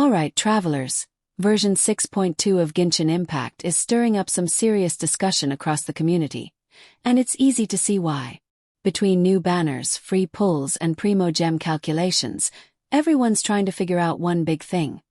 Alright travelers, version 6.2 of Genshin Impact is stirring up some serious discussion across the community, and it's easy to see why. Between new banners, free pulls, and Primogem calculations, everyone's trying to figure out one big thing.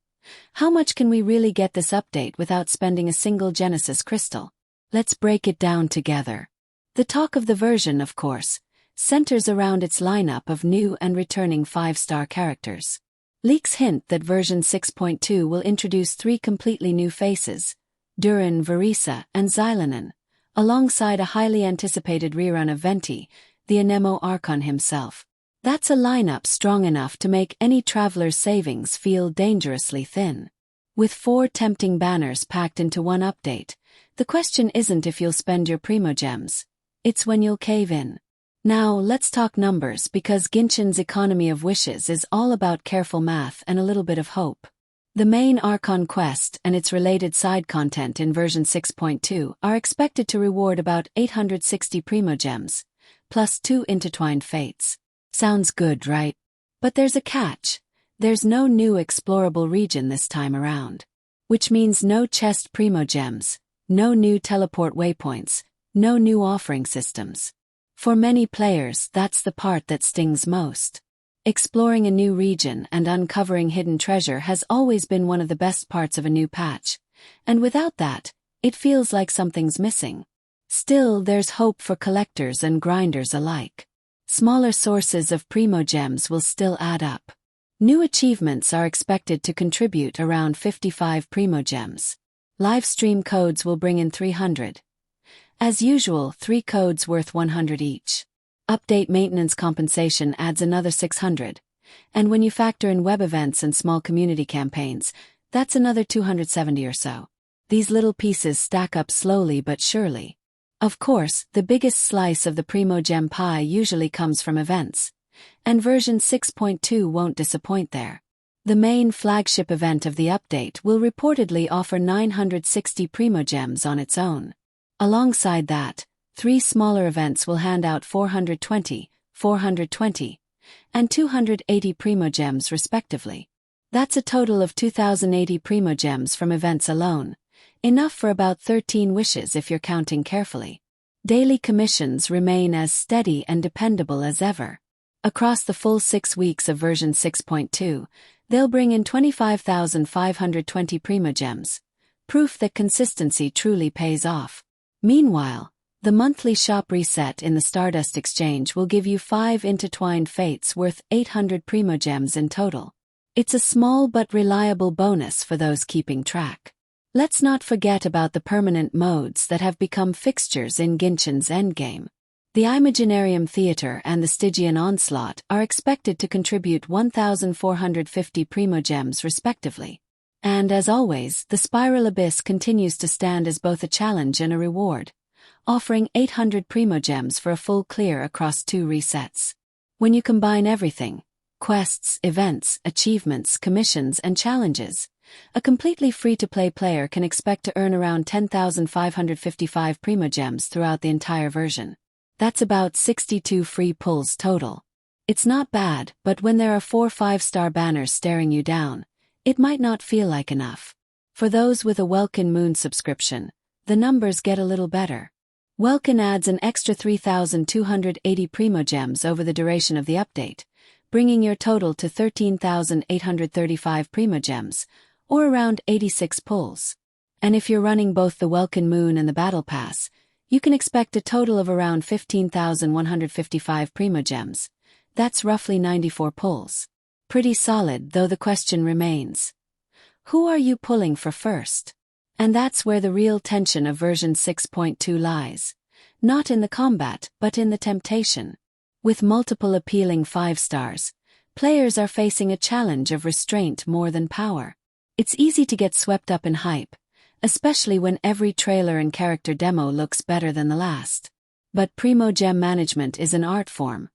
How much can we really get this update without spending a single Genesis crystal? Let's break it down together. The talk of the version, of course, centers around its lineup of new and returning 5-star characters. Leaks hint that version 6.2 will introduce 3 completely new faces, Durin, Varesa, and Xilonen, alongside a highly anticipated rerun of Venti, the Anemo Archon himself. That's a lineup strong enough to make any traveler's savings feel dangerously thin. With 4 tempting banners packed into one update, the question isn't if you'll spend your Primogems, it's when you'll cave in. Now let's talk numbers, because Genshin's economy of wishes is all about careful math and a little bit of hope. The main Archon Quest and its related side content in version 6.2 are expected to reward about 860 Primogems, plus 2 intertwined fates. Sounds good, right? But there's a catch. There's no new explorable region this time around. Which means no chest Primogems, no new teleport waypoints, no new offering systems. For many players, that's the part that stings most. Exploring a new region and uncovering hidden treasure has always been one of the best parts of a new patch, and without that, it feels like something's missing. Still, there's hope for collectors and grinders alike. Smaller sources of Primogems will still add up. New achievements are expected to contribute around 55 Primogems. Livestream codes will bring in 300. As usual, 3 codes worth 100 each. Update maintenance compensation adds another 600. And when you factor in web events and small community campaigns, that's another 270 or so. These little pieces stack up slowly but surely. Of course, the biggest slice of the Primogem pie usually comes from events, and version 6.2 won't disappoint there. The main flagship event of the update will reportedly offer 960 Primogems on its own. Alongside that, 3 smaller events will hand out 420, 420, and 280 Primogems respectively. That's a total of 2080 Primogems from events alone, enough for about 13 wishes if you're counting carefully. Daily commissions remain as steady and dependable as ever. Across the full 6 weeks of version 6.2, they'll bring in 25,520 Primogems, proof that consistency truly pays off. Meanwhile, the monthly shop reset in the Stardust Exchange will give you 5 intertwined fates worth 800 Primogems in total. It's a small but reliable bonus for those keeping track. Let's not forget about the permanent modes that have become fixtures in Genshin's endgame. The Imaginarium Theater and the Stygian Onslaught are expected to contribute 1,450 Primogems respectively. And as always, the Spiral Abyss continues to stand as both a challenge and a reward, offering 800 Primogems for a full clear across 2 resets. When you combine everything, quests, events, achievements, commissions, and challenges, a completely free-to-play player can expect to earn around 10,555 Primogems throughout the entire version. That's about 62 free pulls total. It's not bad, but when there are 4 5-star banners staring you down, it might not feel like enough. For those with a Welkin Moon subscription, the numbers get a little better. Welkin adds an extra 3,280 Primogems over the duration of the update, bringing your total to 13,835 Primogems, or around 86 pulls. And if you're running both the Welkin Moon and the Battle Pass, you can expect a total of around 15,155 Primogems. That's roughly 94 pulls. Pretty solid, though the question remains. Who are you pulling for first? And that's where the real tension of version 6.2 lies. Not in the combat, but in the temptation. With multiple appealing 5-stars, players are facing a challenge of restraint more than power. It's easy to get swept up in hype, especially when every trailer and character demo looks better than the last. But Primogem management is an art form,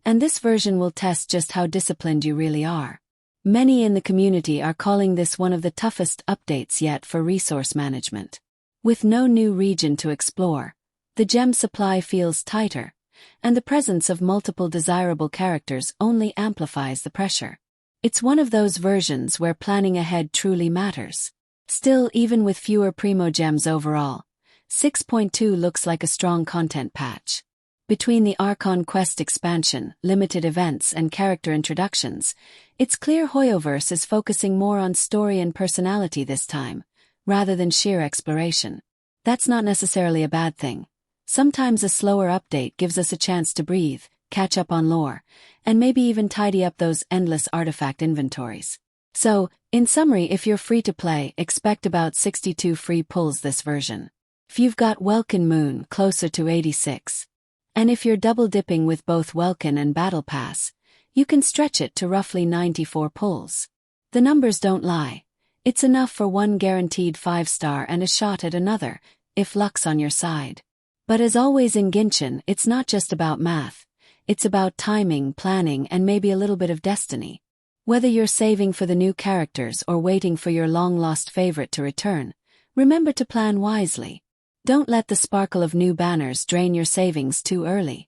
and this version will test just how disciplined you really are. Many in the community are calling this one of the toughest updates yet for resource management. With no new region to explore, the gem supply feels tighter, and the presence of multiple desirable characters only amplifies the pressure. It's one of those versions where planning ahead truly matters. Still, even with fewer Primogems overall, 6.2 looks like a strong content patch. Between the Archon Quest expansion, limited events, and character introductions, it's clear Hoyoverse is focusing more on story and personality this time, rather than sheer exploration. That's not necessarily a bad thing. Sometimes a slower update gives us a chance to breathe, catch up on lore, and maybe even tidy up those endless artifact inventories. So, in summary, if you're free to play, expect about 62 free pulls this version. If you've got Welkin Moon, closer to 86. And if you're double-dipping with both Welkin and Battle Pass, you can stretch it to roughly 94 pulls. The numbers don't lie. It's enough for one guaranteed 5-star and a shot at another, if luck's on your side. But as always in Genshin, it's not just about math. It's about timing, planning, and maybe a little bit of destiny. Whether you're saving for the new characters or waiting for your long-lost favorite to return, remember to plan wisely. Don't let the sparkle of new banners drain your savings too early.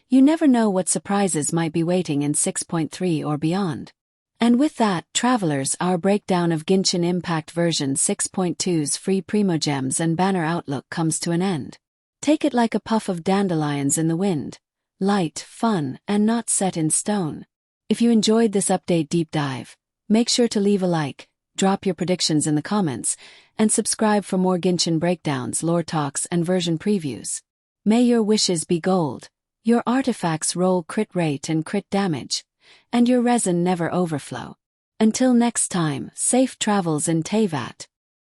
You never know what surprises might be waiting in 6.3 or beyond. And with that, travelers, our breakdown of Genshin Impact version 6.2's free Primogems and banner outlook comes to an end. Take it like a puff of dandelions in the wind. Light, fun, and not set in stone. If you enjoyed this update deep dive, make sure to leave a like, drop your predictions in the comments, and subscribe for more Genshin breakdowns, lore talks, and version previews. May your wishes be gold, your artifacts roll crit rate and crit damage, and your resin never overflow. Until next time, safe travels in Teyvat.